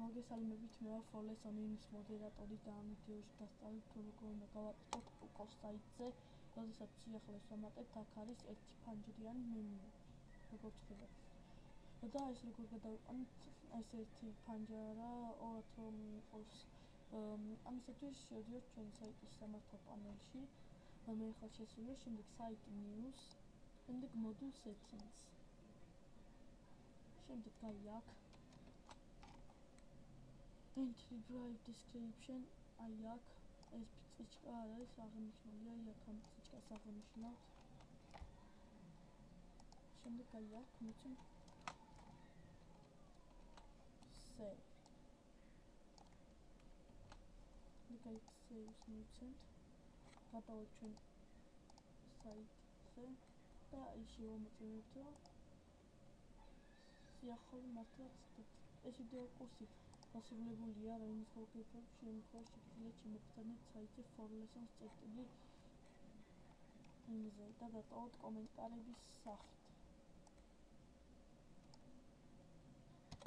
მოგესალმებით, მე ვარ for lesson-ის მოდერატორი და ამ ვიდეოში დასწავლეთ თუ როგორ უნდა გავაკეთოთ Google საიტზე, როდესაც სიახლეს ვამატებთ, აქ არის ერთი ფანჯრიანი მენიუ, როგორც ხედავთ. და ეს როგორ გადავიყვანოთ, ეს ერთი ფანჯარა ორად რომ იყოს, ამისათვის შევდივართ ჩვენი საიტის სამართავ პანელში, მე ახლა შესული ვარ, შემდეგ site news, შემდეგ module settings. შემდეგ გაი აქ entry drive description, აი აქ ეს ფიჭკა არის აღნიშნული, აი აქ ამ ფიჭკას აღნიშნავთ. შემდეგ გაი აქ მოცემ save. მიგაი save-ს მივცემთ. გადავთ ჩვენ საიტზე და აი შევამოწმებთ, რომ სიახლოვე მართლაც ეს ვიდეო კურსი დასრულებულია, რაიმის გოგებებს შემთხვევაში შეგიძლიათ შემოგხსენებთ საიტზე for lessons.წერტილი იმზე და დატოვოთ კომენტარების სახით.